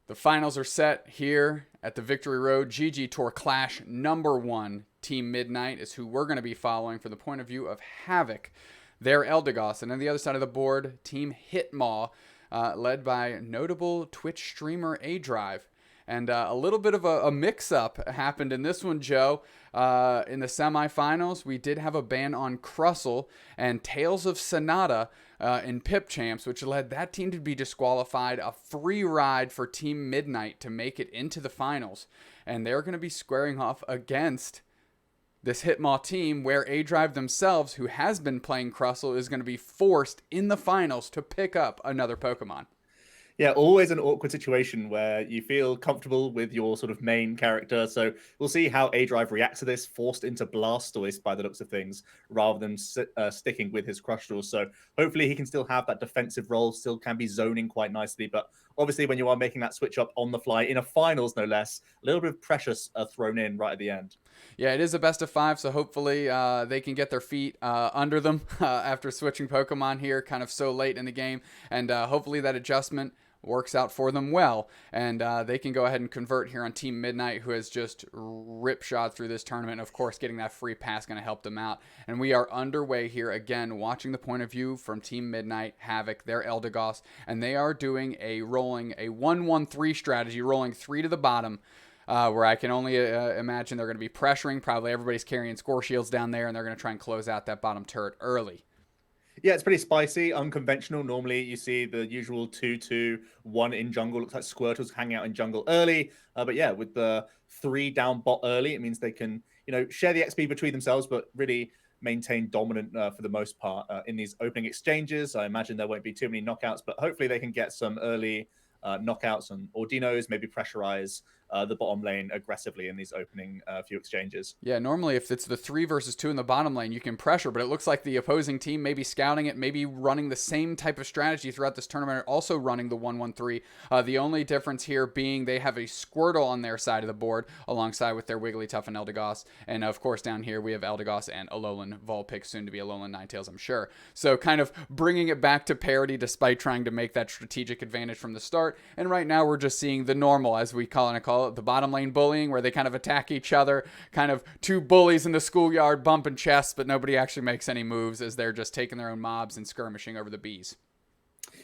The finals are set here at the Victory Road. GGTour Clash #1. Team Midnight is who we're going to be following from the point of view of Havok, their Eldegoss. And on the other side of the board, Team Hitmaw, led by notable Twitch streamer aDrive. And a little bit of a mix-up happened in this one, Joe. In the semifinals, we did have a ban on Crustle and Tales of Sonata in Pip Champs, which led that team to be disqualified. A free ride for Team Midnight to make it into the finals. And they're going to be squaring off against this Hitmaw team where aDrive themselves, who has been playing Crustle, is going to be forced in the finals to pick up another Pokemon. Yeah, always an awkward situation where you feel comfortable with your sort of main character. So we'll see how aDrive reacts to this, forced into Blastoise by the looks of things, rather than sticking with his Crustle. So hopefully he can still have that defensive role, still can be zoning quite nicely. But obviously when you are making that switch up on the fly, in a finals no less, a little bit of pressure thrown in right at the end. Yeah, it is a best of 5, so hopefully they can get their feet under them after switching Pokemon here kind of so late in the game. And hopefully that adjustment works out for them well, and they can go ahead and convert here on Team Midnight, who has just ripshot through this tournament. Of course, getting that free pass going to help them out. And we are underway here again, watching the point of view from Team Midnight, Havok, their Eldegoss, and they are doing a 1-1-3 strategy, rolling 3 to the bottom. Where I can only imagine they're going to be pressuring. Probably everybody's carrying score shields down there, and they're going to try and close out that bottom turret early. Yeah, it's pretty spicy, unconventional. Normally, you see the usual 2-2-1 in jungle. Looks like Squirtle's hanging out in jungle early. But yeah, with the 3 down bot early, it means they can, share the XP between themselves, but really maintain dominant for the most part in these opening exchanges. I imagine there won't be too many knockouts, but hopefully they can get some early knockouts and Ordinos, maybe pressurize the bottom lane aggressively in these opening few exchanges. Yeah, normally if it's the 3 versus 2 in the bottom lane, you can pressure, but it looks like the opposing team may be scouting it, maybe running the same type of strategy throughout this tournament, also running the 1-1-3. The only difference here being they have a Squirtle on their side of the board, alongside with their Wigglytuff and Eldegoss. And of course, down here we have Eldegoss and Alolan Vulpix, soon to be Alolan Ninetales, I'm sure. So kind of bringing it back to parity despite trying to make that strategic advantage from the start. And right now we're just seeing the normal, as we call it, the bottom lane bullying, where they kind of attack each other, kind of 2 bullies in the schoolyard bumping chests, but nobody actually makes any moves as they're just taking their own mobs and skirmishing over the bees.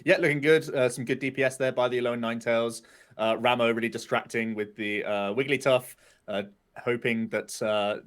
Yeah, looking good. Some good DPS there by the Alolan Ninetales. Ramo really distracting with the Wigglytuff, hoping that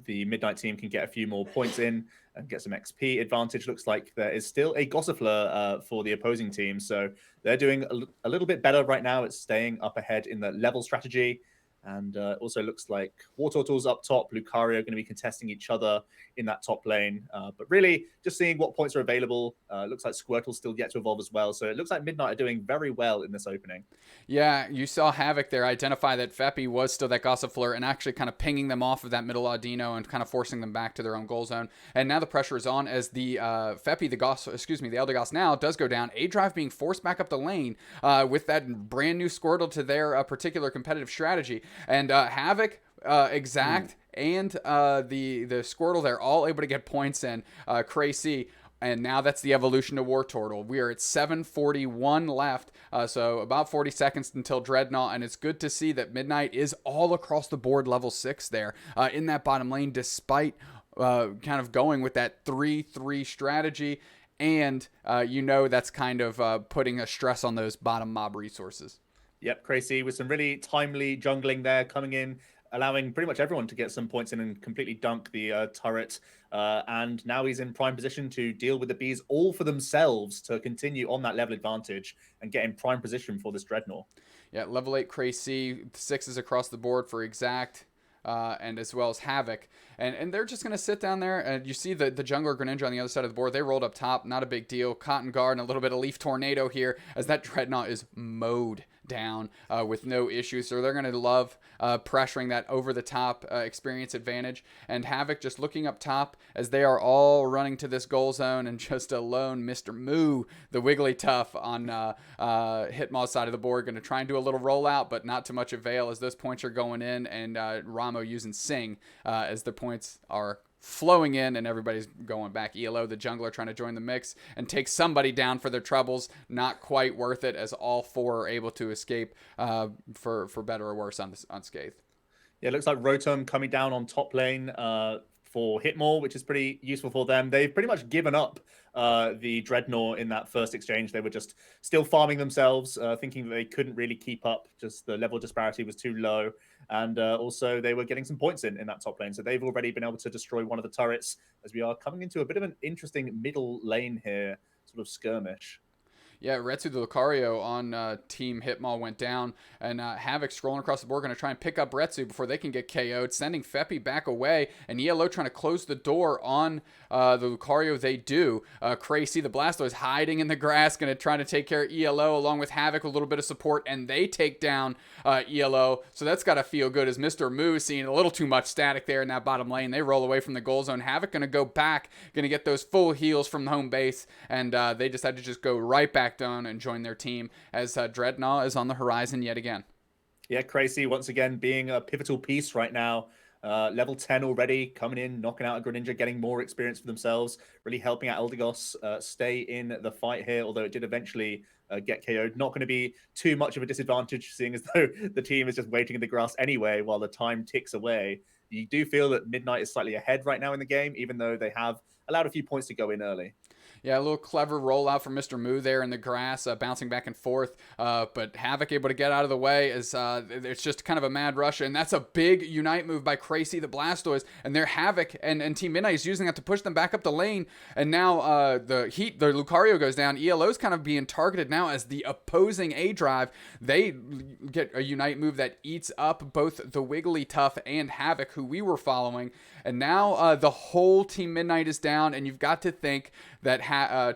the Midnight team can get a few more points in and get some XP advantage. Looks like there is still a Gossifleur for the opposing team, so they're doing a little bit better right now. It's staying up ahead in the level strategy. And also looks like Wartortle's up top. Lucario are going to be contesting each other in that top lane. But really, just seeing what points are available. Looks like Squirtle's still yet to evolve as well. So it looks like Midnight are doing very well in this opening. Yeah, you saw Havok there identify that Feppy was still that Gossifleur and actually kind of pinging them off of that middle Audino and kind of forcing them back to their own goal zone. And now the pressure is on as the Feppy, the Eldegoss now does go down. aDrive being forced back up the lane with that brand new Squirtle to their particular competitive strategy. And Havok, Exact, and the Squirtle, they're all able to get points in. Crazy. And now that's the evolution to Wartortle. We are at 7:41 left, so about 40 seconds until Dreadnaw, and it's good to see that Midnight is all across the board level 6 there in that bottom lane, despite kind of going with that 3-3 strategy. And that's kind of putting a stress on those bottom mob resources. Yep, Crazy with some really timely jungling there coming in, allowing pretty much everyone to get some points in and completely dunk the turret. And now he's in prime position to deal with the bees all for themselves to continue on that level advantage and get in prime position for this Dreadnaw. Yeah, level 8 Crazy, 6s across the board for Exact. And as well as Havok. And they're just going to sit down there. And you see the jungler Greninja on the other side of the board. They rolled up top. Not a big deal. Cotton Guard and a little bit of Leaf Tornado here as that Dreadnought is mowed down with no issues. So they're going to love pressuring that over-the-top experience advantage. And Havok just looking up top as they are all running to this goal zone. And just alone, Mr. Moo, the Wigglytuff on Hitmaw's side of the board, going to try and do a little rollout, but not to much avail as those points are going in. And Ramo using Sing as the points are flowing in, and everybody's going back. ELO, the jungler, trying to join the mix and take somebody down for their troubles. Not quite worth it, as all four are able to escape for better or worse unscathed. Yeah, it looks like Rotom coming down on top lane for Hitmaw, which is pretty useful for them. They've pretty much given up the Dreadnaw in that first exchange. They were just still farming themselves, thinking that they couldn't really keep up. Just the level disparity was too low. And also they were getting some points in that top lane. So they've already been able to destroy one of the turrets, as we are coming into a bit of an interesting middle lane here, sort of skirmish. Yeah, Retsu the Lucario on Team Hitmaw went down, and Havok scrolling across the board, going to try and pick up Retsu before they can get KO'd, sending Feppy back away, and ELO trying to close the door on the Lucario. They do. Crazy the Blastoise hiding in the grass, going to try to take care of ELO along with Havok with a little bit of support, and they take down ELO. So that's got to feel good, as Mr. Moo seeing a little too much static there in that bottom lane. They roll away from the goal zone. Havok going to go back, going to get those full heals from the home base, and they decide to just go right back down and join their team, as Dreadnaw is on the horizon yet again. Yeah, Crazy once again being a pivotal piece right now. Level 10 already, coming in, knocking out a Greninja, getting more experience for themselves, really helping out Eldegoss stay in the fight here, although it did eventually get KO'd. Not going to be too much of a disadvantage, seeing as though the team is just waiting in the grass anyway while the time ticks away. You do feel that Midnight is slightly ahead right now in the game, even though they have allowed a few points to go in early. Yeah, a little clever rollout from Mr. Moo there in the grass, bouncing back and forth. But Havok able to get out of the way, as it's just kind of a mad rush. And that's a big Unite move by Crazy the Blastoise. And their Havok and Team Midnight is using that to push them back up the lane. And now the Lucario goes down. ELO's kind of being targeted now as the opposing aDrive. They get a Unite move that eats up both the Wigglytuff and Havok, who we were following. And now the whole Team Midnight is down, and you've got to think that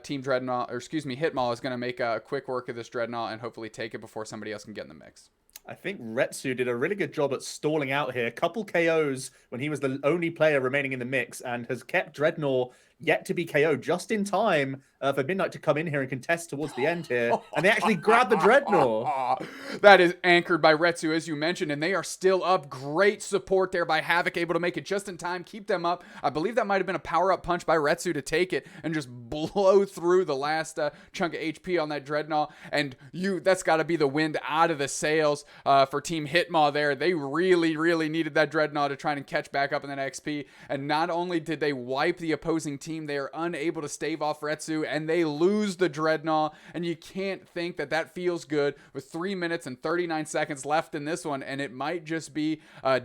Team Hitmaw is going to make a quick work of this Dreadnaw and hopefully take it before somebody else can get in the mix. I think Retsu did a really good job at stalling out here. Couple KOs when he was the only player remaining in the mix, and has kept Dreadnaw yet to be KO'd just in time for Midnight to come in here and contest towards the end here. And they actually grab the Dreadnaw. That is anchored by Retsu, as you mentioned, and they are still up. Great support there by Havok, able to make it just in time, keep them up. I believe that might have been a power-up punch by Retsu to take it and just blow through the last chunk of HP on that Dreadnaw. And that's got to be the wind out of the sails for Team Hitmaw there. They really, really needed that Dreadnaw to try and catch back up in that XP. And not only did they wipe the opposing team, they are unable to stave off Retsu, and they lose the Dreadnaw. And you can't think that feels good with 3 minutes and 39 seconds left in this one, and it might just be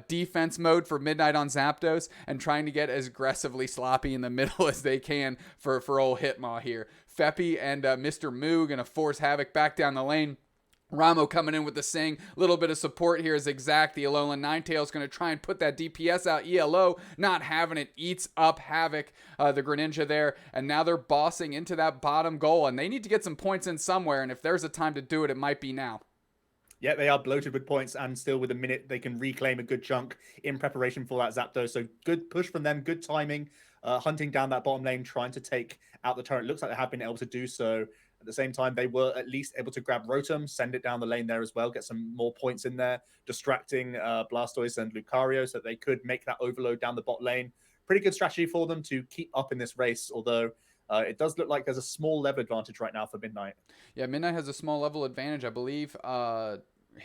defense mode for Midnight on Zapdos and trying to get as aggressively sloppy in the middle as they can for old Hitmaw here. Feppy and Mr. Moo going to force Havok back down the lane. Ramo coming in with the Sing. Little bit of support here is Exact. The Alolan Ninetales going to try and put that DPS out. ELO not having it. Eats up Havok, the Greninja there. And now they're bossing into that bottom goal. And they need to get some points in somewhere. And if there's a time to do it, it might be now. Yeah, they are bloated with points, and still with a minute, they can reclaim a good chunk in preparation for that Zapdos. So good push from them, good timing, hunting down that bottom lane, trying to take out the turret. Looks like they have been able to do so. At the same time, they were at least able to grab Rotom, send it down the lane there as well, get some more points in there, distracting Blastoise and Lucario so that they could make that overload down the bot lane. Pretty good strategy for them to keep up in this race, although it does look like there's a small level advantage right now for Midnight. Yeah, Midnight has a small level advantage, I believe.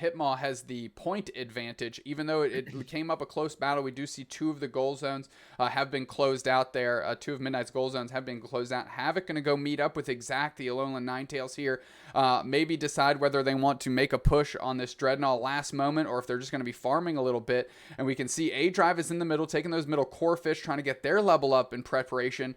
Hitmaw has the point advantage, even though it came up a close battle. We do see two of the goal zones have been closed out there. Two of Midnight's goal zones have been closed out. Havok going to go meet up with Exact, the Alolan Ninetales here. Maybe decide whether they want to make a push on this Dreadnaw last moment, or if they're just going to be farming a little bit. And we can see aDrive is in the middle, taking those middle core fish, trying to get their level up in preparation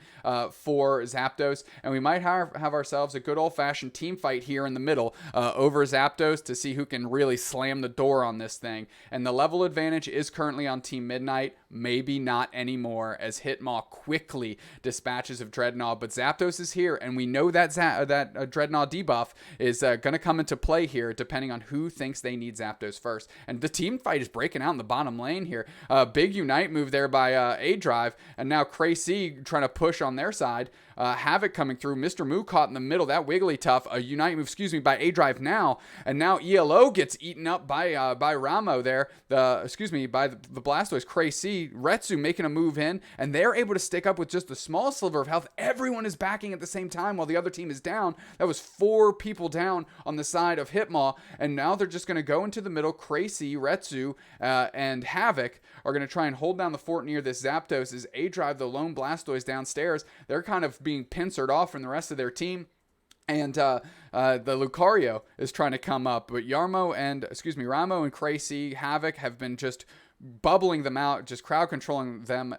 for Zapdos. And we might have ourselves a good old-fashioned team fight here in the middle over Zapdos to see who can really slam the door on this thing. And the level advantage is currently on Team Midnight. Maybe not anymore, as Hitmaw quickly dispatches of Dreadnaw. But Zapdos is here, and we know that Dreadnaw debuff is going to come into play here, depending on who thinks they need Zapdos first. And the team fight is breaking out in the bottom lane here. Big Unite move there by aDrive, and now Crazy trying to push on their side. Havok coming through. Mr. Moo caught in the middle. That Wigglytuff, a Unite move, by aDrive now. And now ELO gets eaten up by Ramo there. By the Blastoise. Crazy see Retsu making a move in, and they're able to stick up with just the small sliver of health. Everyone is backing at the same time while the other team is down. That was 4 people down on the side of Hitmaw, and now they're just going to go into the middle. Crazy, Retsu, and Havok are going to try and hold down the fort near this Zapdos as aDrive, the lone Blastoise downstairs. They're kind of being pincered off from the rest of their team. And the Lucario is trying to come up, but Ramo and Crazy, Havok have been just bubbling them out, just crowd controlling them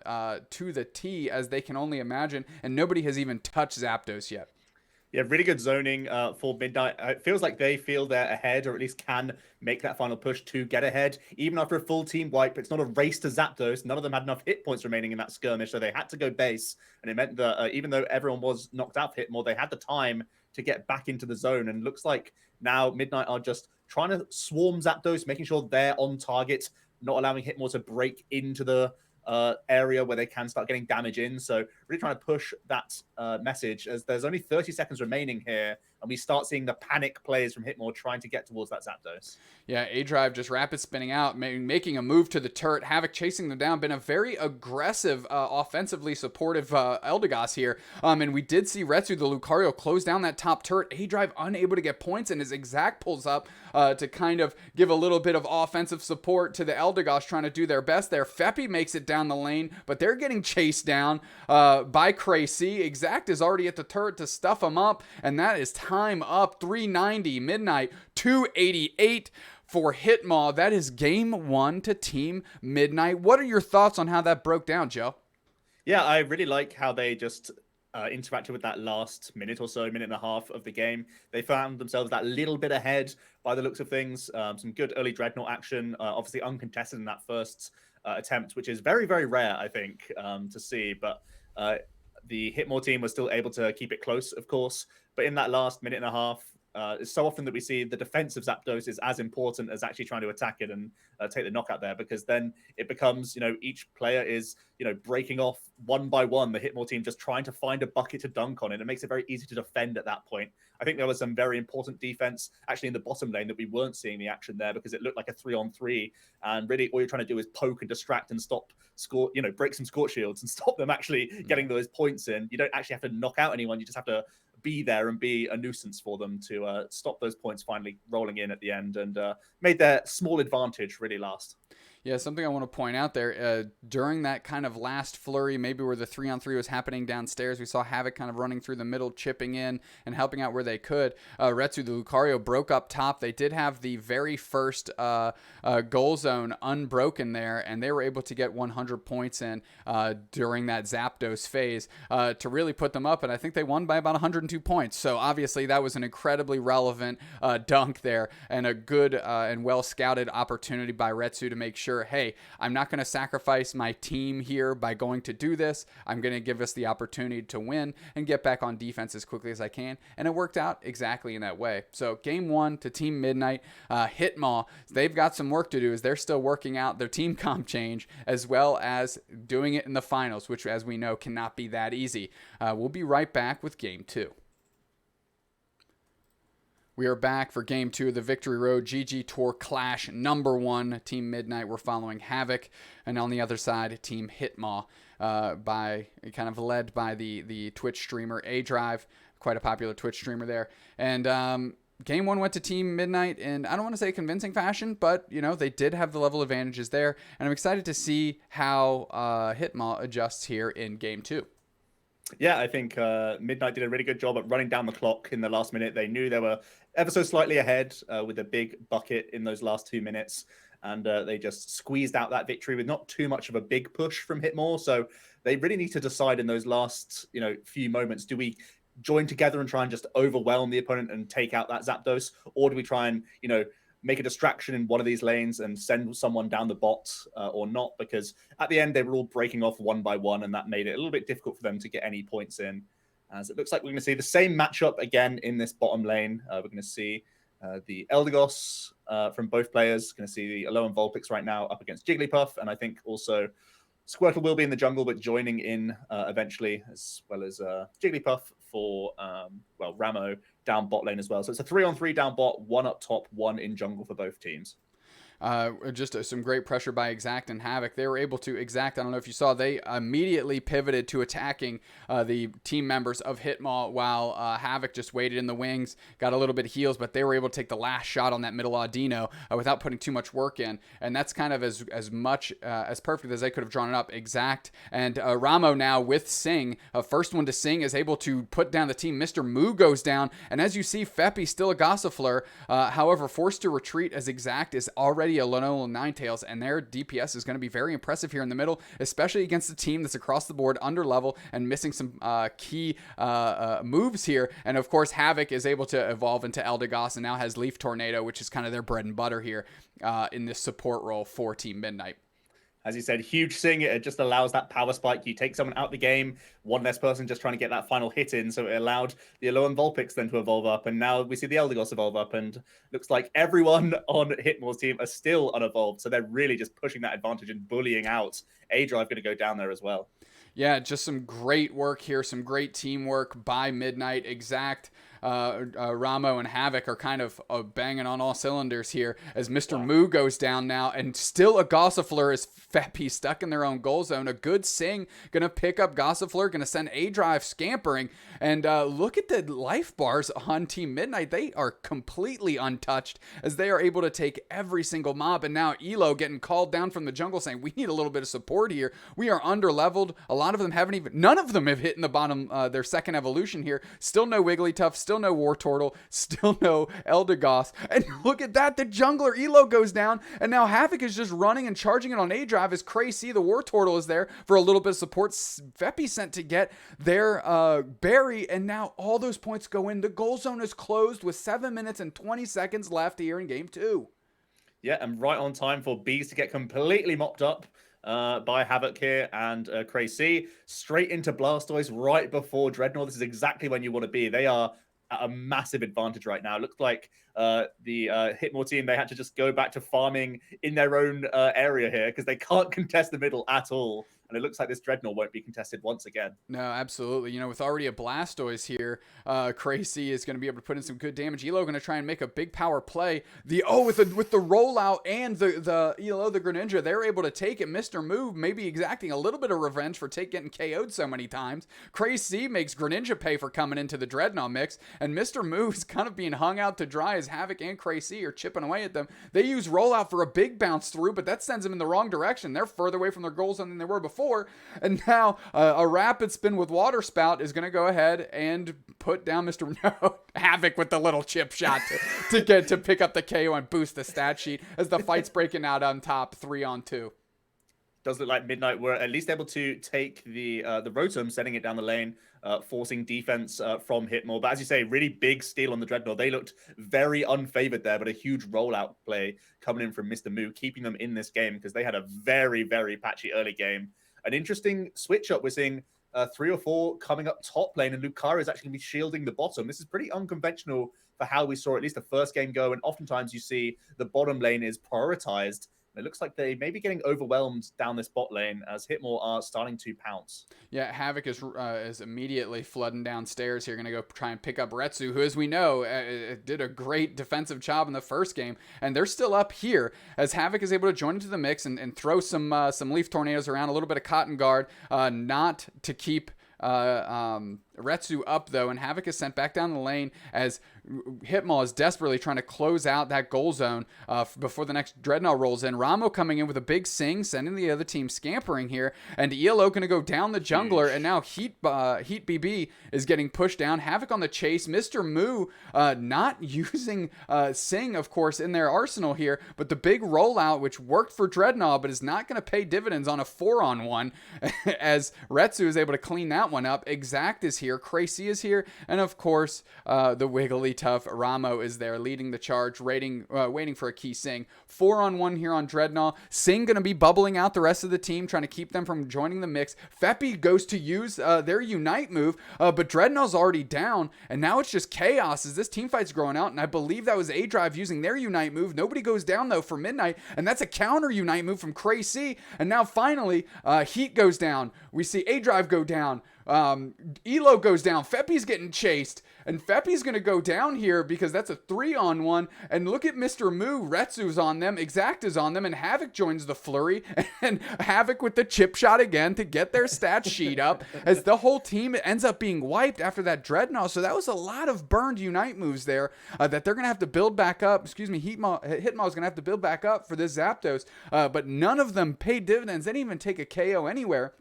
to the T as they can only imagine, and nobody has even touched Zapdos yet. Yeah, really good zoning for Midnight. It feels like they feel they're ahead, or at least can make that final push to get ahead. Even after a full team wipe, it's not a race to Zapdos. None of them had enough hit points remaining in that skirmish, so they had to go base. And it meant that even though everyone was knocked out for Hitmaw, they had the time to get back into the zone. And looks like now Midnight are just trying to swarm Zapdos, making sure they're on target, not allowing Hitmaw to break into the area where they can start getting damage in. So really trying to push that message as there's only 30 seconds remaining here, and we start seeing the panic plays from Hitmaw trying to get towards that Zapdos. Yeah, aDrive just rapid spinning out, making a move to the turret. Havok chasing them down. Been a very aggressive, offensively supportive Eldegoss here. And we did see Retsu, the Lucario, close down that top turret. aDrive unable to get points, and his Exact pulls up to kind of give a little bit of offensive support to the Eldegoss trying to do their best there. Feppy makes it down the lane, but they're getting chased down by Crazy. Exact is already at the turret to stuff him up, and that is time up. 390, Midnight, 288 for Hitmaw. That is game 1 to Team Midnight. What are your thoughts on how that broke down, Joe? Yeah, I really like how they just interacted with that last minute or so, minute and a half of the game. They found themselves that little bit ahead by the looks of things. Some good early Dreadnaw action, obviously uncontested in that first attempt, which is very, very rare, I think, to see. But the Hitmaw team was still able to keep it close, of course. But in that last minute and a half, it's so often that we see the defense of Zapdos is as important as actually trying to attack it and take the knockout there, because then it becomes, each player is, breaking off one by one, the Hitmaw team just trying to find a bucket to dunk on it. It makes it very easy to defend at that point. I think there was some very important defense actually in the bottom lane that we weren't seeing the action there, because it looked like a 3-on-3, and really all you're trying to do is poke and distract and stop break some Scorch Shields and stop them actually getting those points in. You don't actually have to knock out anyone, you just have to be there and be a nuisance for them to stop those points finally rolling in at the end, and made their small advantage really last. Yeah, something I want to point out there, during that kind of last flurry, maybe where the 3-on-3 was happening downstairs, we saw Havok kind of running through the middle, chipping in and helping out where they could. Retsu, the Lucario, broke up top. They did have the very first goal zone unbroken there, and they were able to get 100 points in during that Zapdos phase to really put them up, and I think they won by about 102 points. So obviously that was an incredibly relevant dunk there, and a good and well-scouted opportunity by Retsu to make sure, hey, I'm not going to sacrifice my team here by going to do this. I'm going to give us the opportunity to win and get back on defense as quickly as I can. And it worked out exactly in that way. So game 1 to Team Midnight. Hitmaw, they've got some work to do as they're still working out their team comp change, as well as doing it in the finals, which, as we know, cannot be that easy. We'll be right back with game 2. We are back for Game 2 of the Victory Road GGTour Clash number 1. Team Midnight, we're following Havok. And on the other side, Team Hitmaw, kind of led by the Twitch streamer aDrive, quite a popular Twitch streamer there. And Game 1 went to Team Midnight in, I don't want to say convincing fashion, but, they did have the level advantages there. And I'm excited to see how Hitmaw adjusts here in Game 2. Yeah, I think Midnight did a really good job at running down the clock in the last minute. They knew they were ever so slightly ahead with a big bucket in those last 2 minutes. And they just squeezed out that victory with not too much of a big push from Hitmaw. So they really need to decide in those last, few moments, do we join together and try and just overwhelm the opponent and take out that Zapdos? Or do we try and, make a distraction in one of these lanes and send someone down the bot or not? Because at the end, they were all breaking off one by one, and that made it a little bit difficult for them to get any points in. As it looks like we're going to see the same matchup again in this bottom lane. We're going to see the Eldegoss from both players. Going to see the Alolan Vulpix right now up against Jigglypuff, and I think also Squirtle will be in the jungle, but joining in eventually, as well as Jigglypuff for, Ramo down bot lane as well. So it's a 3-on-3 down bot, 1 up top, 1 in jungle for both teams. Just some great pressure by Exact and Havok. They were able to, Exact, I don't know if you saw, they immediately pivoted to attacking the team members of Hitmaw, while Havok just waited in the wings, got a little bit of heals, but they were able to take the last shot on that middle Audino without putting too much work in. And that's kind of as much as perfect as they could have drawn it up. Exact and Ramo now with Sing, first one to Sing, is able to put down the team. Mr. Moo goes down, and as you see, Feppy still a Gossifleur, however, forced to retreat as Exact is already a Lenovo Ninetales, and their DPS is going to be very impressive here in the middle, especially against a team that's across the board under level and missing some key moves here. And of course, Havok is able to evolve into Eldegoss and now has Leaf Tornado, which is kind of their bread and butter here in this support role for Team Midnight. As you said, huge Sing. It just allows that power spike. You take someone out the game, one less person just trying to get that final hit in. So it allowed the Alolan Vulpix then to evolve up. And now we see the Eldegoss evolve up. And looks like everyone on Hitmaw's team are still unevolved. So they're really just pushing that advantage and bullying out. aDrive going to go down there as well. Yeah, just some great work here. Some great teamwork by Midnight. Exact. Ramo and Havok are kind of banging on all cylinders here as Mr. Moo goes down now, and still a Gossifleur is Feppy stuck in their own goal zone. A good Sing gonna pick up Gossifleur, gonna send aDrive scampering, and look at the life bars on Team Midnight. They are completely untouched as they are able to take every single mob, and now Elo getting called down from the jungle saying, we need a little bit of support here. We are under leveled. A lot of them haven't even, none of them have hit in the bottom, their second evolution here. Still no Wigglytuff, still no Wartortle, still no Eldegoss. And look at that, the jungler Elo goes down, and now Havok is just running and charging it on aDrive as Crazy, the Wartortle, is there for a little bit of support. Feppy sent to get their berry, and now all those points go in. The goal zone is closed with 7 minutes and 20 seconds left here in game 2. Yeah, and right on time for Bees to get completely mopped up by Havok here and Crazy. Straight into Blastoise right before Dreadnaw. This is exactly when you want to be. They are at a massive advantage right now. It looks like the Hitmaw team, they had to just go back to farming in their own area here because they can't contest the middle at all. And it looks like this Dreadnaw won't be contested once again. No, absolutely. You know, with already a Blastoise here, Crazy is going to be able to put in some good damage. Elo going to try and make a big power play. With the rollout and the Elo, the Greninja, they're able to take it. Mr. Moo maybe exacting a little bit of revenge for getting KO'd so many times. Crazy makes Greninja pay for coming into the Dreadnaw mix, and Mr. Moo is kind of being hung out to dry as Havok and Crazy are chipping away at them. They use rollout for a big bounce through, but that sends them in the wrong direction. They're further away from their goal zone than they were before. And now a rapid spin with Water Spout is going to go ahead and put down Mr. Havok with the little chip shot to pick up the KO and boost the stat sheet as the fight's breaking out on top 3-on-2. Does look like Midnight were at least able to take the Rotom, sending it down the lane, forcing defense from Hitmaw. But as you say, really big steal on the Dreadnaw. They looked very unfavored there, but a huge rollout play coming in from Mr. Moo, keeping them in this game because they had a very, very patchy early game. An interesting switch up. We're seeing 3 or 4 coming up top lane, and Lucario is actually going to be shielding the bottom. This is pretty unconventional for how we saw at least the first game go, and oftentimes you see the bottom lane is prioritized. It looks like they may be getting overwhelmed down this bot lane as Hitmaw are starting to pounce. Yeah, Havok is immediately flooding downstairs here. Going to go try and pick up Retsu, who, as we know, did a great defensive job in the first game. And they're still up here as Havok is able to join into the mix and throw some Leaf Tornadoes around, a little bit of Cotton Guard, not to keep Retsu up though, and Havok is sent back down the lane as Hitmaw is desperately trying to close out that goal zone before the next Dreadnaw rolls in. Ramo coming in with a big Sing, sending the other team scampering here, and ELO going to go down the jungler, and now Heat BB is getting pushed down. Havok on the chase. Mr. Moo not using Sing, of course, in their arsenal here, but the big rollout, which worked for Dreadnaw, but is not going to pay dividends on a 4-on-1 as Retsu is able to clean that one up. Exact is here. Crazy is here. And of course, the Wigglytuff Ramo is there leading the charge, waiting for a key Sing. 4-on-1 here on Dreadnaw. Sing going to be bubbling out the rest of the team, trying to keep them from joining the mix. Feppy goes to use their Unite move, but Dreadnaw's already down, and now it's just chaos as this team fight's growing out, and I believe that was aDrive using their Unite move. Nobody goes down, though, for Midnight, and that's a counter Unite move from Crazy, and now finally, Heat goes down. We see aDrive go down. Elo goes down. Feppy's getting chased. And Feppy's going to go down here because that's a 3-on-1. And look at Mr. Moo. Retsu's on them. Exact is on them. And Havok joins the flurry. And Havok with the chip shot again to get their stat sheet up as the whole team ends up being wiped after that Dreadnaw. So that was a lot of burned Unite moves there that they're going to have to build back up. Excuse me, Hitmaw is going to have to build back up for this Zapdos. But none of them paid dividends. They didn't even take a KO anywhere.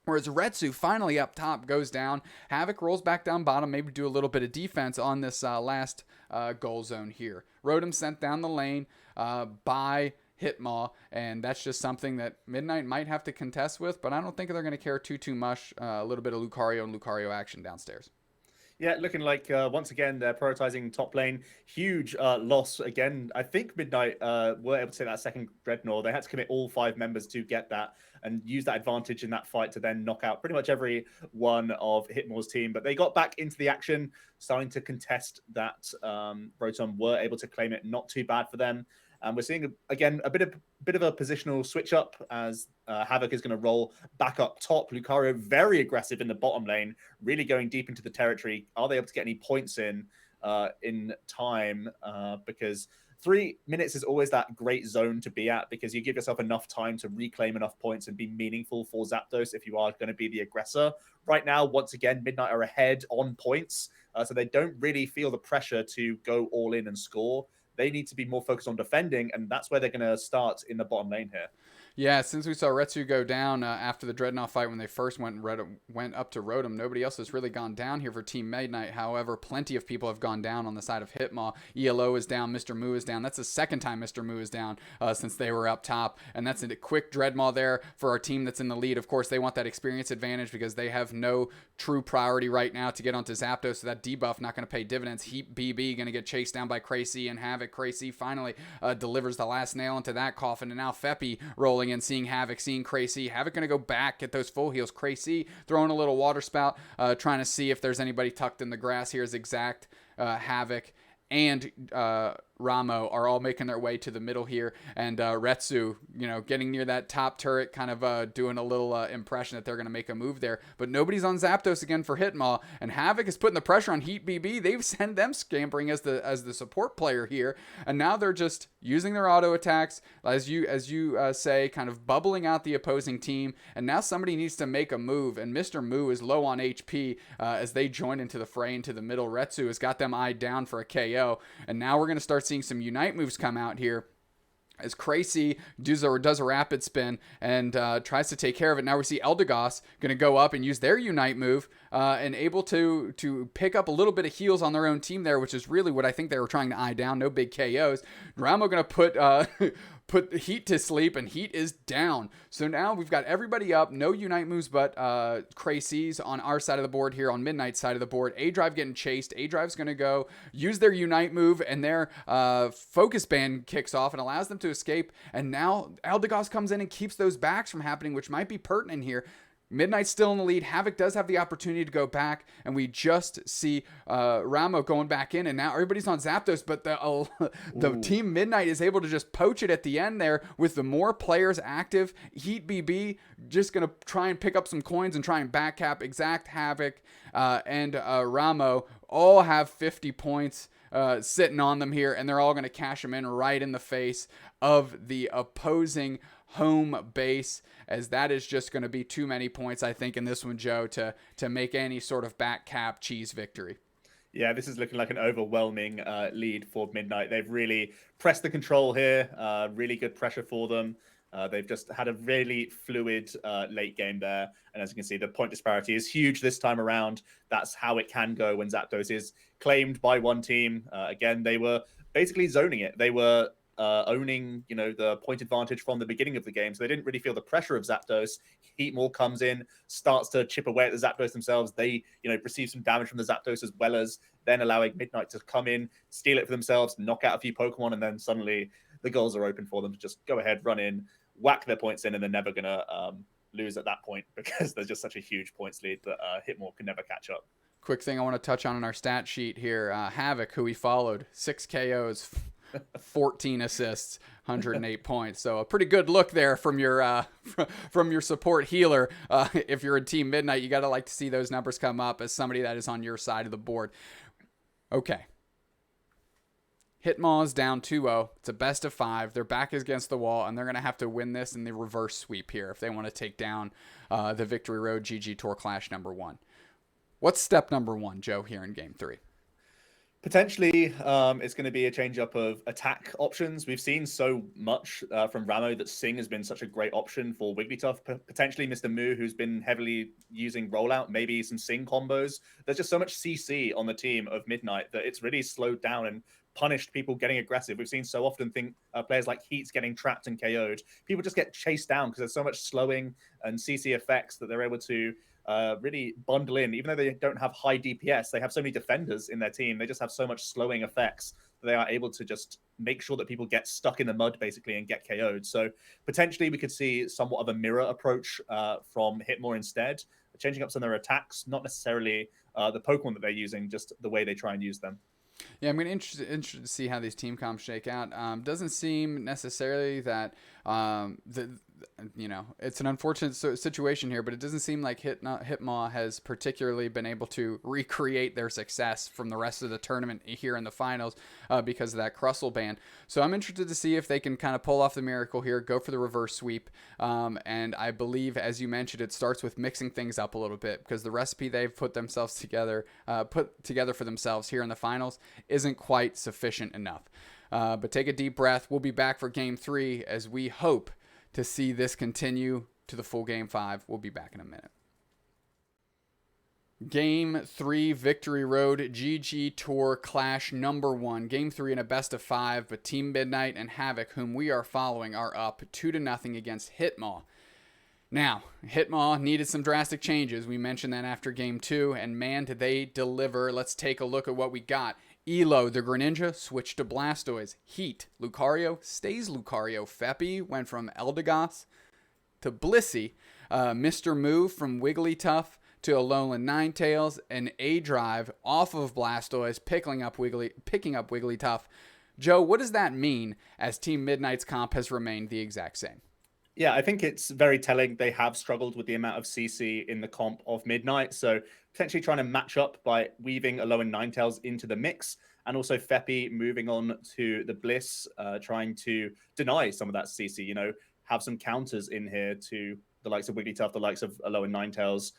Whereas Retsu finally up top goes down. Havok rolls back down bottom, maybe do a little bit of defense on this last goal zone here. Rotom sent down the lane by Hitmaw, and that's just something that Midnight might have to contest with, but I don't think they're going to care too much. A little bit of Lucario and Lucario action downstairs. Yeah, looking like, once again, they're prioritizing top lane. Huge loss again. I think Midnight were able to take that second Dreadnaw. They had to commit all 5 members to get that and use that advantage in that fight to then knock out pretty much every one of Hitmaw's team. But they got back into the action, starting to contest that. Rotom were able to claim it. Not too bad for them. And we're seeing, again, a bit of a positional switch up as Havok is going to roll back up top. Lucario very aggressive in the bottom lane, really going deep into the territory. Are they able to get any points in time? Because 3 minutes is always that great zone to be at, because you give yourself enough time to reclaim enough points and be meaningful for Zapdos if you are going to be the aggressor. Right now, once again, Midnight are ahead on points, so they don't really feel the pressure to go all in and score. They need to be more focused on defending, and that's where they're going to start in the bottom lane here. Yeah, since we saw Retsu go down after the Dreadnaw fight when they first went up to Rotom, nobody else has really gone down here for Team Midnight. However, plenty of people have gone down on the side of Hitmaw. ELO is down, Mr. Moo is down. That's the second time Mr. Moo is down since they were up top, and that's a quick Dreadmaw there for our team that's in the lead. Of course, they want that experience advantage because they have no true priority right now to get onto Zapdos, so that debuff not going to pay dividends. Heat BB going to get chased down by Crazy and Havok. Crazy finally delivers the last nail into that coffin, and now Feppy rolling in, seeing Havok, seeing Crazy. Havok going to go back, get those full heals. Crazy throwing a little water spout, trying to see if there's anybody tucked in the grass. Here's Exact, Havok, and Ramo are all making their way to the middle here, and Retsu, getting near that top turret, kind of doing a little impression that they're going to make a move there, but nobody's on Zapdos again for Hitmaw, and Havok is putting the pressure on Heat BB. They've sent them scampering as the support player here, and now they're just using their auto attacks, as you say, kind of bubbling out the opposing team, and now somebody needs to make a move, and Mr. Moo is low on HP as they join into the fray into the middle. Retsu has got them eyed down for a KO, and now we're going to start seeing some Unite moves come out here as Crazy does a rapid spin and tries to take care of it. Now we see Eldegoss going to go up and use their Unite move and able to pick up a little bit of heals on their own team there, which is really what I think they were trying to eye down. No big KOs. Ramo going to put Heat to sleep, and Heat is down. So now we've got everybody up. No Unite moves, but Crazy's on our side of the board here, on Midnight's side of the board. aDrive getting chased. aDrive's going to go use their Unite move, and their Focus Band kicks off and allows them to escape. And now Eldegoss comes in and keeps those backs from happening, which might be pertinent here. Midnight's still in the lead. Havok does have the opportunity to go back, and we just see Ramo going back in, and now everybody's on Zapdos, but the Team Midnight is able to just poach it at the end there with the more players active. Heat BB just going to try and pick up some coins and try and backcap. Exact, Havok, and Ramo all have 50 points sitting on them here, and they're all going to cash them in right in the face of the opposing home base, as that is just going to be too many points, I think, in this one, Joe, to make any sort of back cap cheese victory. Yeah, this is looking like an overwhelming lead for Midnight. They've really pressed the control here. Really good pressure for them. They've just had a really fluid late game there. And as you can see, the point disparity is huge this time around. That's how it can go when Zapdos is claimed by one team. Again, they were basically zoning it. They were owning, the point advantage from the beginning of the game. So they didn't really feel the pressure of Zapdos. Hitmaw comes in, starts to chip away at the Zapdos themselves. They, receive some damage from the Zapdos, as well as then allowing Midnight to come in, steal it for themselves, knock out a few Pokemon, and then suddenly the goals are open for them to just go ahead, run in, whack their points in, and they're never going to lose at that point, because there's just such a huge points lead that Hitmaw can never catch up. Quick thing I want to touch on in our stat sheet here. Havok, who we followed, 6 KOs. 14 assists, 108 points. So a pretty good look there from your support healer. If you're in Team Midnight, you got to like to see those numbers come up as somebody that is on your side of the board. Okay. Hitmaw is down 2-0. It's a best of 5. Their back is against the wall, and they're going to have to win this in the reverse sweep here if they want to take down the Victory Road GGTour Clash number 1. What's step number 1, Joe, here in Game 3? Potentially, it's going to be a change-up of attack options. We've seen so much from Ramo that Sing has been such a great option for Wigglytuff. Potentially Mr. Moo, who's been heavily using rollout, maybe some Sing combos. There's just so much CC on the team of Midnight that it's really slowed down and punished people getting aggressive. We've seen so often players like Heats getting trapped and KO'd. People just get chased down because there's so much slowing and CC effects that they're able to really bundle in. Even though they don't have high DPS, they have so many defenders in their team. They just have so much slowing effects that they are able to just make sure that people get stuck in the mud basically and get KO'd. So potentially we could see somewhat of a mirror approach from Hitmaw instead, changing up some of their attacks, not necessarily the Pokemon that they're using, just the way they try and use them. Yeah, I'm going to interested to see how these team comps shake out. Doesn't seem necessarily that it's an unfortunate situation here, but it doesn't seem like Hitmaw has particularly been able to recreate their success from the rest of the tournament here in the finals because of that Crustle ban. So I'm interested to see if they can kind of pull off the miracle here, go for the reverse sweep. And I believe, as you mentioned, it starts with mixing things up a little bit because the recipe they've put together for themselves here in the finals isn't quite sufficient enough. But take a deep breath. We'll be back for Game 3 as we hope to see this continue to the full Game 5. We'll be back in a minute. Game 3 Victory Road GGTour Clash number 1. Game 3 in a best of 5, but Team Midnight and Havok, whom we are following, are up 2-0 against Hitmaw. Now, Hitmaw needed some drastic changes. We mentioned that after Game 2, and man, did they deliver. Let's take a look at what we got. Elo, the Greninja, switched to Blastoise. Heat, Lucario, stays Lucario. Feppy went from Eldegoss to Blissey. Mr. Moo from Wigglytuff to Alolan Ninetales. And aDrive off of Blastoise, picking up Wigglytuff. Joe, what does that mean as Team Midnight's comp has remained the exact same? Yeah, I think it's very telling. They have struggled with the amount of CC in the comp of Midnight. So potentially trying to match up by weaving Alolan Ninetales into the mix. And also Feppy moving on to the Bliss, trying to deny some of that CC, have some counters in here to the likes of Wigglytuff, the likes of Alolan Ninetales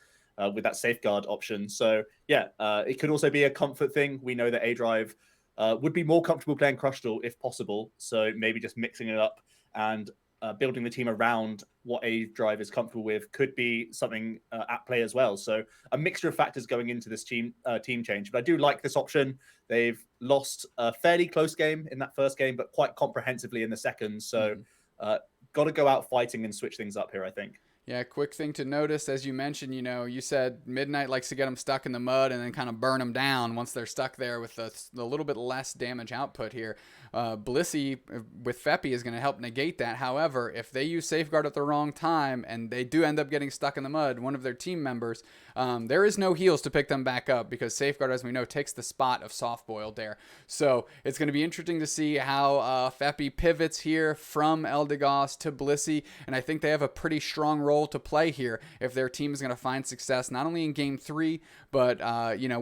with that safeguard option. So yeah, it could also be a comfort thing. We know that aDrive would be more comfortable playing Crustle if possible. So maybe just mixing it up and building the team around what aDrive is comfortable with could be something at play as well. So a mixture of factors going into this team change. But I do like this option. They've lost a fairly close game in that first game, but quite comprehensively in the second. So got to go out fighting and switch things up here, I think. Yeah, quick thing to notice, as you mentioned, you said Midnight likes to get them stuck in the mud and then kind of burn them down once they're stuck there with a little bit less damage output here. Blissey with Feppy is going to help negate that. However, if they use Safeguard at the wrong time and they do end up getting stuck in the mud, one of their team members, there is no heals to pick them back up because Safeguard, as we know, takes the spot of Soft Boiled there. So it's going to be interesting to see how Feppy pivots here from Eldegoss to Blissey, and I think they have a pretty strong role to play here if their team is going to find success not only in Game 3, but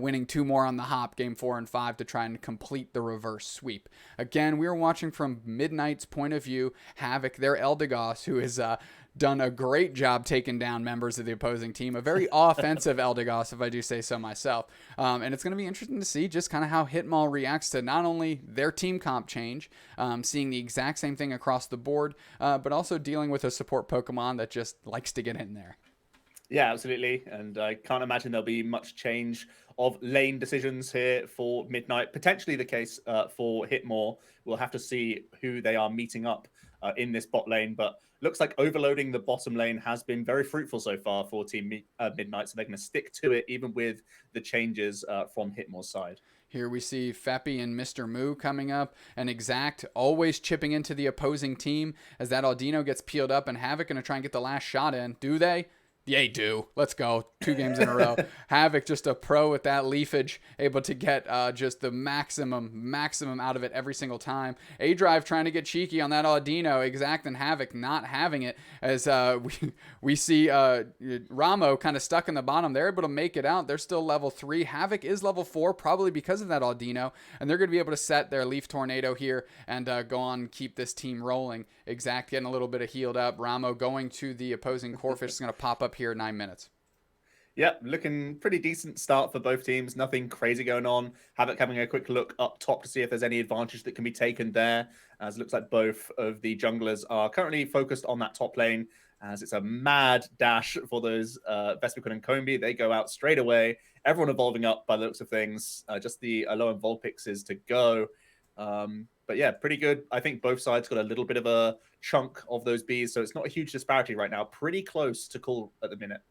winning 2 more on the hop, Game 4 and 5, to try and complete the reverse sweep. Again, we are watching from Midnight's point of view. Havok, their Eldegoss, who has done a great job taking down members of the opposing team. A very offensive Eldegoss, if I do say so myself. And it's going to be interesting to see just kind of how Hitmaw reacts to not only their team comp change, seeing the exact same thing across the board, but also dealing with a support Pokemon that just likes to get in there. Yeah, absolutely. And I can't imagine there'll be much change of lane decisions here for Midnight. Potentially the case for Hitmaw. We'll have to see who they are meeting up in this bot lane. But looks like overloading the bottom lane has been very fruitful so far for Team Midnight. So they're going to stick to it even with the changes from Hitmaw's side. Here we see Feppy and Mr. Moo coming up, and Exact always chipping into the opposing team as that Audino gets peeled up, and Havok going to try and get the last shot in. Do they? They do. Let's go. 2 games in a row. Havok, just a pro with that leafage, able to get just the maximum out of it every single time. aDrive trying to get cheeky on that Audino. Exact and Havok not having it, as we see Ramo kind of stuck in the bottom. They're able to make it out. They're still level 3. Havok is level 4, probably because of that Audino, and they're going to be able to set their Leaf Tornado here and go on and keep this team rolling. Exact getting a little bit of healed up. Ramo going to the opposing Corphish is going to pop up here 9 minutes. Yep, looking pretty decent start for both teams. Nothing crazy going on. Havok having a quick look up top to see if there's any advantage that can be taken there, as it looks like both of the junglers are currently focused on that top lane, as it's a mad dash for those Vespiquen and Combi. They go out straight away. Everyone evolving up by the looks of things. Just the Alolan Vulpix is to go. But yeah, pretty good. I think both sides got a little bit of a chunk of those bees, so it's not a huge disparity right now. Pretty close to call at the minute.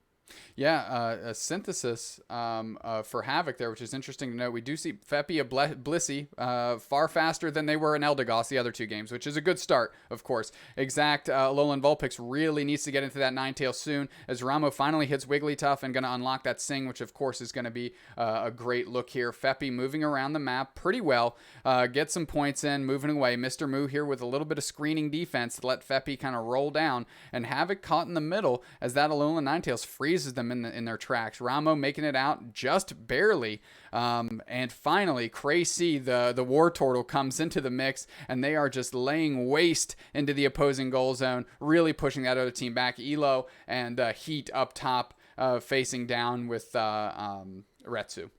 Yeah, a synthesis for Havok there, which is interesting to note. We do see Feppy and Blissey far faster than they were in Eldegoss the other 2 games, which is a good start, of course. Exact Alolan Vulpix really needs to get into that Ninetales soon, as Ramo finally hits Wigglytuff and going to unlock that Sing, which of course is going to be a great look here. Feppy moving around the map pretty well, get some points in, moving away. Mr. Moo here with a little bit of screening defense to let Feppy kind of roll down, and Havok caught in the middle as that Alolan Ninetales freezes them in their tracks. Ramo making it out just barely. And finally, Crazy, the War Turtle, comes into the mix, and they are just laying waste into the opposing goal zone, really pushing that other team back. Elo and Heat up top, facing down with Retsu.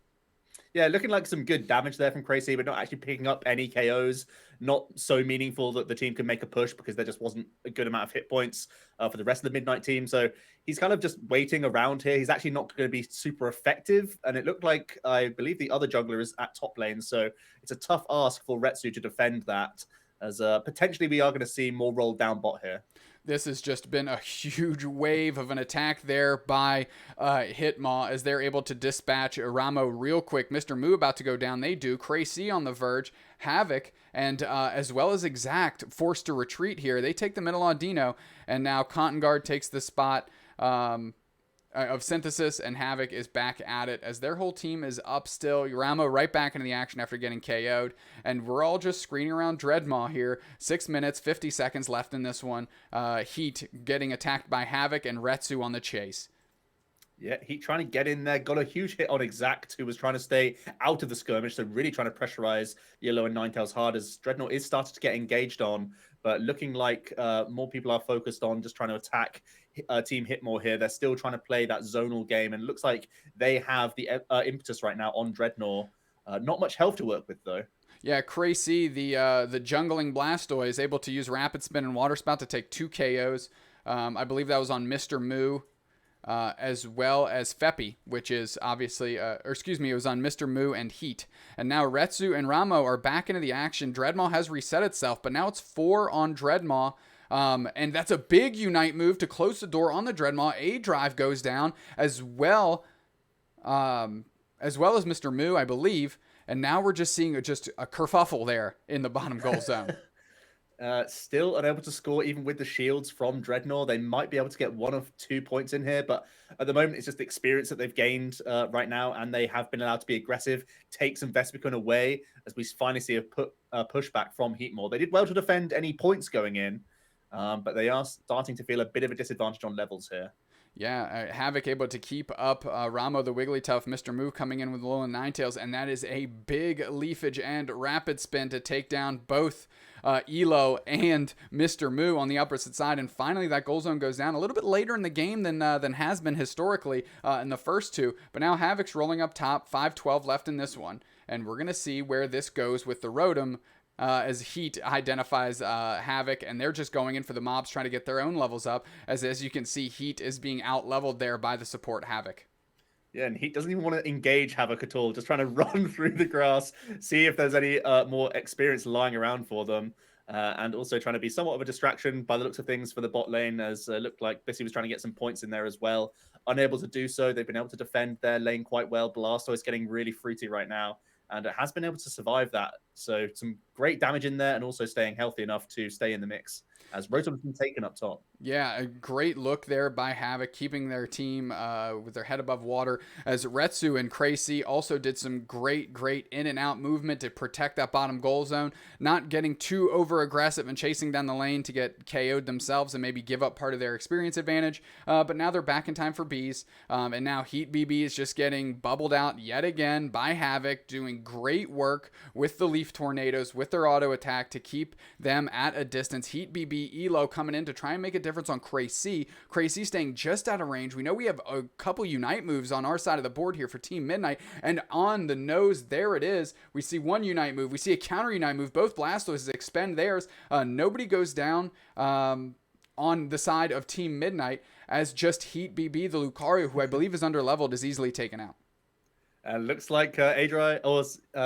Yeah, looking like some good damage there from Crazy, but not actually picking up any KOs. Not so meaningful that the team can make a push, because there just wasn't a good amount of hit points for the rest of the Midnight team. So he's kind of just waiting around here. He's actually not going to be super effective. And it looked like, I believe the other jungler is at top lane. So it's a tough ask for Retsu to defend that, as potentially we are going to see more roll down bot here. This has just been a huge wave of an attack there by Hitmaw, as they're able to dispatch Ramo real quick. Mr. Moo about to go down. They do. Crazy on the verge. Havok and as well as Exact forced to retreat here. They take the middle on Dino, and now Guard takes the spot of Synthesis, and Havok is back at it as their whole team is up still. Ramo right back into the action after getting KO'd, and we're all just screening around Dreadnaw here. 6 minutes, 50 seconds left in this one. Heat getting attacked by Havok and Retsu on the chase. Yeah, Heat trying to get in there. Got a huge hit on Exact, who was trying to stay out of the skirmish, so really trying to pressurize Yellow and Ninetales hard, as Dreadnaw is starting to get engaged on, but looking like more people are focused on just trying to attack Team Hitmaw here. They're still trying to play that zonal game, and it looks like they have the impetus right now on Dreadnaw. Not much health to work with, though. Yeah, Crazy, the jungling Blastoise, is able to use Rapid Spin and Water Spout to take 2 KOs. I believe that was on Mr. Moo. As well as Feppy, which is obviously, it was on Mr. Moo and Heat. And now Retsu and Ramo are back into the action. Dreadmaw has reset itself, but now it's 4 on Dreadmaw. And that's a big Unite move to close the door on the Dreadmaw. aDrive goes down as well as Mr. Moo, I believe. And now we're just seeing just a kerfuffle there in the bottom goal zone. Still unable to score even with the shields from Dreadnaw. They might be able to get 1 of 2 points in here, but at the moment it's just the experience that they've gained right now, and they have been allowed to be aggressive, take some Vespiquen away, as we finally see a pushback from Hitmaw. They did well to defend any points going in, but they are starting to feel a bit of a disadvantage on levels here. Yeah, Havok able to keep up Ramo the Wigglytuff. Mr. Moo coming in with Alolan Ninetales, and that is a big leafage and rapid spin to take down both Elo and Mr. Moo on the opposite side. And finally, that goal zone goes down a little bit later in the game than has been historically in the first 2. But now Havok's rolling up top, 5-12 left in this one. And we're going to see where this goes with the Rotom. As Heat identifies Havok, and they're just going in for the mobs, trying to get their own levels up. As you can see, Heat is being out-leveled there by the support Havok. Yeah, and Heat doesn't even want to engage Havok at all, just trying to run through the grass, see if there's any more experience lying around for them, and also trying to be somewhat of a distraction by the looks of things for the bot lane, as looked like Bissy was trying to get some points in there as well. Unable to do so. They've been able to defend their lane quite well. Blastoise getting really fruity right now, and it has been able to survive that. So some great damage in there, and also staying healthy enough to stay in the mix. as Rotom's been taken up top. Yeah, a great look there by Havok, keeping their team with their head above water, as Retsu and Crazy also did some great in and out movement to protect that bottom goal zone, not getting too over aggressive and chasing down the lane to get KO'd themselves and maybe give up part of their experience advantage. But now they're back in time for Bs, and now Heat BB is just getting bubbled out yet again by Havok, doing great work with the Leaf Tornadoes, with their auto attack to keep them at a distance. Heat BB Elo coming in to try and make a difference on Crazy. Crazy staying just out of range. We know we have a couple Unite moves on our side of the board here for Team Midnight, and on the nose, there it is. We see one Unite move. We see a counter Unite move. Both Blastoises expend theirs. Nobody goes down on the side of Team Midnight, as just Heat BB, the Lucario, who I believe is underleveled, is easily taken out. Looks like aDrive, or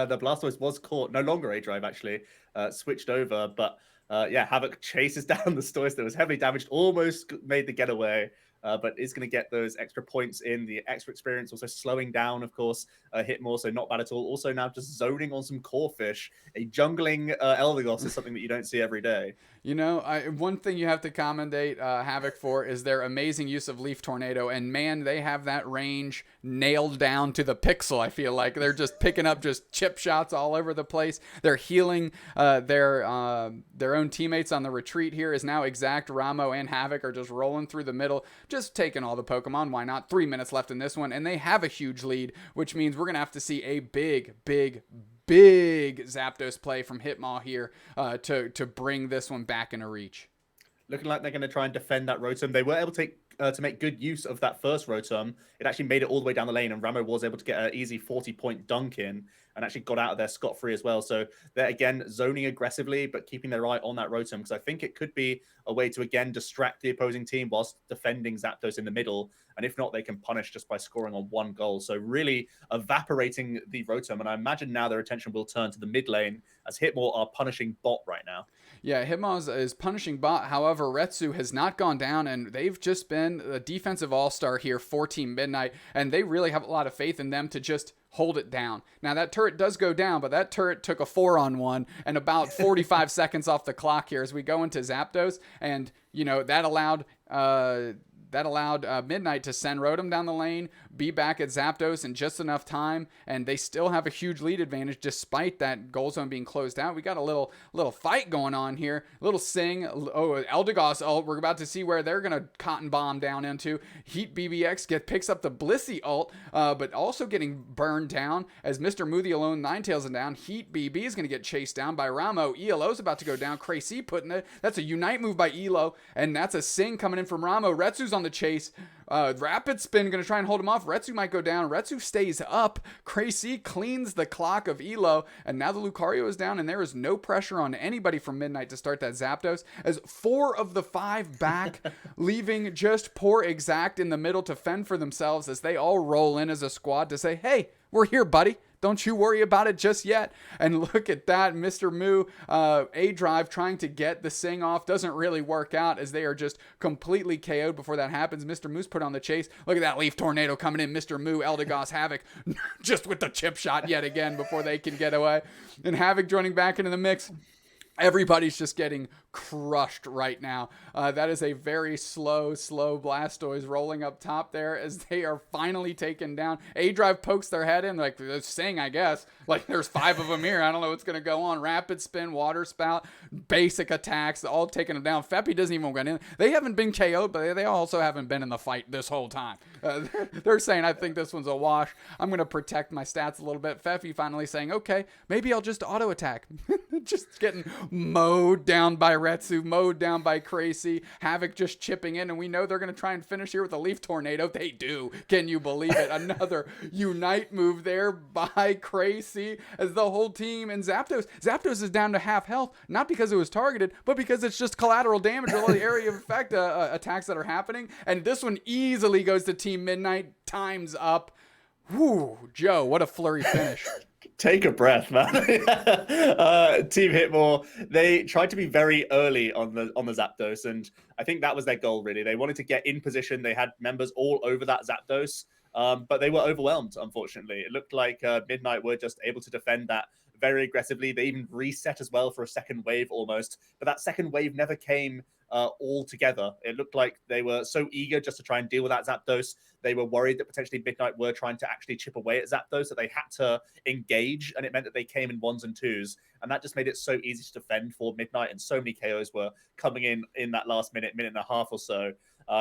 the Blastoise was caught. No longer aDrive, actually. Switched over, but yeah, Havok chases down the Stoise that was heavily damaged, almost made the getaway, but is going to get those extra points in, the extra experience, also slowing down, of course, Hitmaw, so not bad at all. Also now just zoning on some Corphish. A jungling Eldegoss is something that you don't see every day. You know, one thing you have to commendate Havok for is their amazing use of Leaf Tornado, and man, they have that range nailed down to the pixel. I feel like they're just picking up just chip shots all over the place. They're healing their own teammates on the retreat here. Is now Exact, Ramo, and Havok are just rolling through the middle, just taking all the Pokemon. Why not? 3 minutes left in this one, and they have a huge lead, which means we're gonna have to see a big Zapdos play from Hitmaw here to bring this one back into reach. Looking like they're going to try and defend that Rotom. They were able to make good use of that first Rotom. It actually made it all the way down the lane, and Ramo was able to get an easy 40-point dunk in and actually got out of there scot-free as well. So they're, again, zoning aggressively, but keeping their eye on that Rotom, because I think it could be a way to, again, distract the opposing team whilst defending Zapdos in the middle. And if not, they can punish just by scoring on one goal. So really evaporating the Rotom. And I imagine now their attention will turn to the mid lane, as Hitmaw are punishing bot right now. Yeah, Hitmaw is punishing bot. However, Retsu has not gone down, and they've just been a defensive all-star here for Team Midnight, and they really have a lot of faith in them to just hold it down. Now, that turret does go down, but that turret took a 4-on-1 and about 45 seconds off the clock here as we go into Zapdos, and, you know, that allowed Midnight to send Rotom down the lane, be back at Zapdos in just enough time, and they still have a huge lead advantage despite that goal zone being closed out. We got a little fight going on here, little sing. Oh, Eldegoss ult. We're about to see where they're gonna cotton bomb down into. Heat BBX picks up the Blissey ult, but also getting burned down as Mr. Moo the Alone Ninetales down. Heat BB is gonna get chased down by Ramo. ELO's about to go down. Crazy putting it. That's a Unite move by Elo, and that's a sing coming in from Ramo. Retsu's on the chase. Rapid Spin gonna try and hold him off. Retsu might go down. Retsu stays up. Crazy cleans the clock of Elo, and now the Lucario is down, and there is no pressure on anybody from Midnight to start that Zapdos, as 4 of the 5 back, leaving just poor Exact in the middle to fend for themselves as they all roll in as a squad to say, hey, we're here, buddy. Don't you worry about it just yet. And look at that, Mr. Moo, aDrive trying to get the sing off. Doesn't really work out as they are just completely KO'd before that happens. Mr. Moo's put on the chase. Look at that Leaf Tornado coming in. Mr. Moo, Eldegoss, Havok, just with the chip shot yet again before they can get away. And Havok joining back into the mix. Everybody's just getting crushed right now. That is a very slow Blastoise rolling up top there as they are finally taken down. aDrive pokes their head in, like, sing, I guess. Like, there's 5 of them here. I don't know what's going to go on. Rapid Spin, Water Spout, basic attacks, all taking them down. Feppy doesn't even get in. They haven't been KO'd, but they also haven't been in the fight this whole time. They're saying, I think this one's a wash. I'm going to protect my stats a little bit. Feppy finally saying, okay, maybe I'll just auto attack. Just getting mowed down by Retsu, mowed down by Crazy. Havok just chipping in, and we know they're going to try and finish here with a Leaf Tornado. They do. Can you believe it? Another Unite move there by Crazy as the whole team and Zapdos is down to half health, not because it was targeted, but because it's just collateral damage or the area of effect attacks that are happening. And this one easily goes to Team Midnight. Time's up. Whew, Joe, what a flurry finish. Take a breath, man. Team Hitmaw, they tried to be very early on the Zapdos, and I think that was their goal, really. They wanted to get in position. They had members all over that Zapdos, but they were overwhelmed, unfortunately. It looked like Midnight were just able to defend that very aggressively. They even reset as well for a second wave almost, but that second wave never came all together. It looked like they were so eager just to try and deal with that Zapdos. They were worried that potentially Midnight were trying to actually chip away at Zapdos, that they had to engage, and it meant that they came in ones and twos, and that just made it so easy to defend for Midnight, and so many KOs were coming in that last minute and a half or so,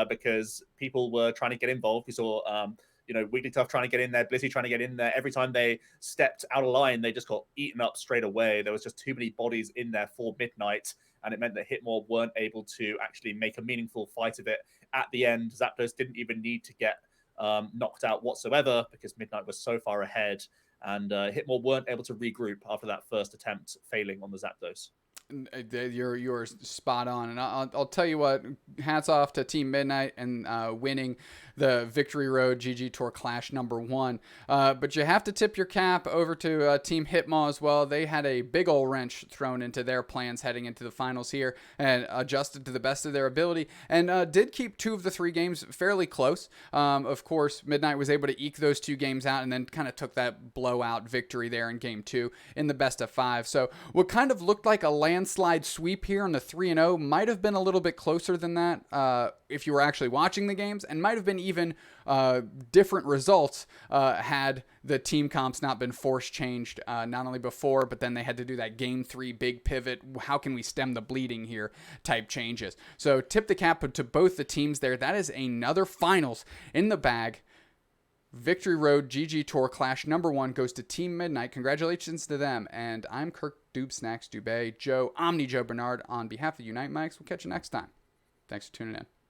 because people were trying to get involved. We saw Wigglytuff trying to get in there, Blissey trying to get in there. Every time they stepped out of line, they just got eaten up straight away. There was just too many bodies in there for Midnight, and it meant that Hitmaw weren't able to actually make a meaningful fight of it. At the end, Zapdos didn't even need to get knocked out whatsoever because Midnight was so far ahead, and Hitmaw weren't able to regroup after that first attempt failing on the Zapdos. You're spot on, and I'll tell you what. Hats off to Team Midnight and winning the Victory Road GGTour Clash #1. But you have to tip your cap over to Team Hitmaw as well. They had a big ol' wrench thrown into their plans heading into the finals here and adjusted to the best of their ability and did keep 2 of the 3 games fairly close. Of course, Midnight was able to eke those 2 games out and then kind of took that blowout victory there in game 2 in the best of 5. So what kind of looked like a landslide sweep here on the 3-0 might have been a little bit closer than that if you were actually watching the games, and might have been even different results had the team comps not been force changed not only before, but then they had to do that game 3 big pivot. How can we stem the bleeding here type changes? So tip the cap to both the teams there. That is another finals in the bag. Victory Road GGTour Clash #1 goes to Team Midnight. Congratulations to them. And I'm Kirk, doobsnax, Dubé, Joe, OmniJoe Bernard on behalf of Unite Mics. We'll catch you next time. Thanks for tuning in.